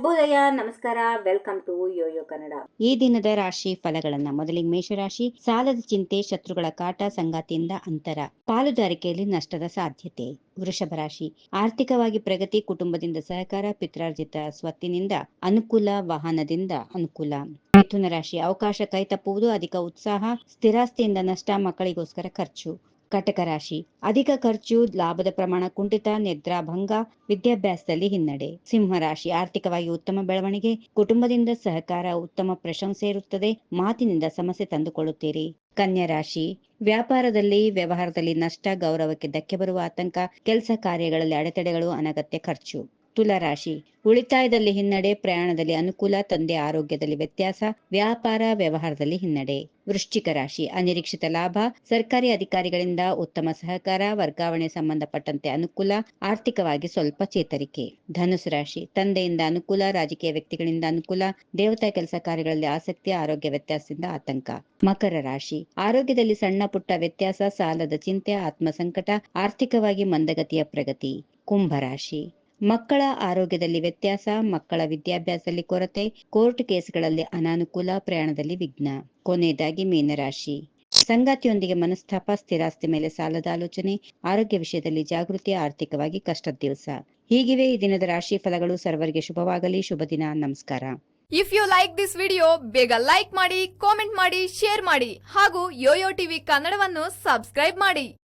ಶುಭೋದಯ, ನಮಸ್ಕಾರ, welcome to Yoyo Kannada. ಈ ದಿನದ ರಾಶಿ ಫಲಗಳನ್ನ ಮೊದಲಿಗೆ ಮೇಷರಾಶಿ. ಸಾಲದ ಚಿಂತೆ, ಶತ್ರುಗಳ ಕಾಟ, ಸಂಗಾತಿಯಿಂದ ಅಂತರ, ಪಾಲುದಾರಿಕೆಯಲ್ಲಿ ನಷ್ಟದ ಸಾಧ್ಯತೆ. ವೃಷಭ ರಾಶಿ. ಆರ್ಥಿಕವಾಗಿ ಪ್ರಗತಿ, ಕುಟುಂಬದಿಂದ ಸಹಕಾರ, ಪಿತ್ರಾರ್ಜಿತ ಸ್ವತ್ತಿನಿಂದ ಅನುಕೂಲ, ವಾಹನದಿಂದ ಅನುಕೂಲ. ಮಿಥುನ ರಾಶಿ. ಅವಕಾಶ ಕೈತಪ್ಪುವುದು, ಅಧಿಕ ಉತ್ಸಾಹ, ಸ್ಥಿರಾಸ್ತಿಯಿಂದ ನಷ್ಟ, ಮಕ್ಕಳಿಗೋಸ್ಕರ ಖರ್ಚು. ಕಟಕ ರಾಶಿ. ಅಧಿಕ ಖರ್ಚು, ಲಾಭದ ಪ್ರಮಾಣ ಕುಂಠಿತ, ನಿದ್ರಾಭಂಗ, ವಿದ್ಯಾಭ್ಯಾಸದಲ್ಲಿ ಹಿನ್ನಡೆ. ಸಿಂಹ ರಾಶಿ. ಆರ್ಥಿಕವಾಗಿ ಉತ್ತಮ ಬೆಳವಣಿಗೆ, ಕುಟುಂಬದಿಂದ ಸಹಕಾರ, ಉತ್ತಮ ಪ್ರಶಂಸೆ ಇರುತ್ತದೆ, ಮಾತಿನಿಂದ ಸಮಸ್ಯೆ ತಂದುಕೊಳ್ಳುತ್ತೀರಿ. ಕನ್ಯಾ ರಾಶಿ. ವ್ಯಾಪಾರದಲ್ಲಿ, ವ್ಯವಹಾರದಲ್ಲಿ ನಷ್ಟ, ಗೌರವಕ್ಕೆ ಧಕ್ಕೆ ಬರುವ ಆತಂಕ, ಕೆಲಸ ಕಾರ್ಯಗಳಲ್ಲಿ ಅಡೆತಡೆಗಳು, ಅನಗತ್ಯ ಖರ್ಚು. ತುಲಾ ರಾಶಿ. ಉಳಿತಾಯದಲ್ಲಿ ಹಿನ್ನಡೆ, ಪ್ರಯಾಣದಲ್ಲಿ ಅನುಕೂಲ, ತಂದೆ ಆರೋಗ್ಯದಲ್ಲಿ ವ್ಯತ್ಯಾಸ, ವ್ಯಾಪಾರ ವ್ಯವಹಾರದಲ್ಲಿ ಹಿನ್ನಡೆ. ವೃಶ್ಚಿಕ ರಾಶಿ. ಅನಿರೀಕ್ಷಿತ ಲಾಭ, ಸರ್ಕಾರಿ ಅಧಿಕಾರಿಗಳಿಂದ ಉತ್ತಮ ಸಹಕಾರ, ವರ್ಗಾವಣೆ ಸಂಬಂಧಪಟ್ಟಂತೆ ಅನುಕೂಲ, ಆರ್ಥಿಕವಾಗಿ ಸ್ವಲ್ಪ ಚೇತರಿಕೆ. ಧನುಸು ರಾಶಿ. ತಂದೆಯಿಂದ ಅನುಕೂಲ, ರಾಜಕೀಯ ವ್ಯಕ್ತಿಗಳಿಂದ ಅನುಕೂಲ, ದೇವತಾ ಕೆಲಸ ಕಾರ್ಯಗಳಲ್ಲಿ ಆಸಕ್ತಿ, ಆರೋಗ್ಯ ವ್ಯತ್ಯಾಸದಿಂದ ಆತಂಕ. ಮಕರ ರಾಶಿ. ಆರೋಗ್ಯದಲ್ಲಿ ಸಣ್ಣ ಪುಟ್ಟ ವ್ಯತ್ಯಾಸ, ಸಾಲದ ಚಿಂತೆ, ಆತ್ಮಸಂಕಟ, ಆರ್ಥಿಕವಾಗಿ ಮಂದಗತಿಯ ಪ್ರಗತಿ. ಕುಂಭರಾಶಿ. ಮಕ್ಕಳ ಆರೋಗ್ಯದಲ್ಲಿ ವ್ಯತ್ಯಾಸ, ಮಕ್ಕಳ ವಿದ್ಯಾಭ್ಯಾಸದಲ್ಲಿ ಕೊರತೆ, ಕೋರ್ಟ್ ಕೇಸ್ಗಳಲ್ಲಿ ಅನಾನುಕೂಲ, ಪ್ರಯಾಣದಲ್ಲಿ ವಿಘ್ನ. ಕೊನೆಯದಾಗಿ ಮೀನರಾಶಿ. ಸಂಗಾತಿಯೊಂದಿಗೆ ಮನಸ್ತಾಪ, ಸ್ಥಿರಾಸ್ತಿ ಮೇಲೆ ಸಾಲದ ಆಲೋಚನೆ, ಆರೋಗ್ಯ ವಿಷಯದಲ್ಲಿ ಜಾಗೃತಿ, ಆರ್ಥಿಕವಾಗಿ ಕಷ್ಟದ ದಿವಸ. ಹೀಗಿವೆ ಈ ದಿನದ ರಾಶಿ ಫಲಗಳು. ಸರ್ವರಿಗೆ ಶುಭವಾಗಲಿ. ಶುಭ ದಿನ. ನಮಸ್ಕಾರ. If you like this video, ಬೇಗ ಲೈಕ್ ಮಾಡಿ, ಕಾಮೆಂಟ್ ಮಾಡಿ, ಶೇರ್ ಮಾಡಿ ಹಾಗೂ ಯೋಯೋ ಟಿವಿ ಕನ್ನಡವನ್ನು ಸಬ್ಸ್ಕ್ರೈಬ್ ಮಾಡಿ.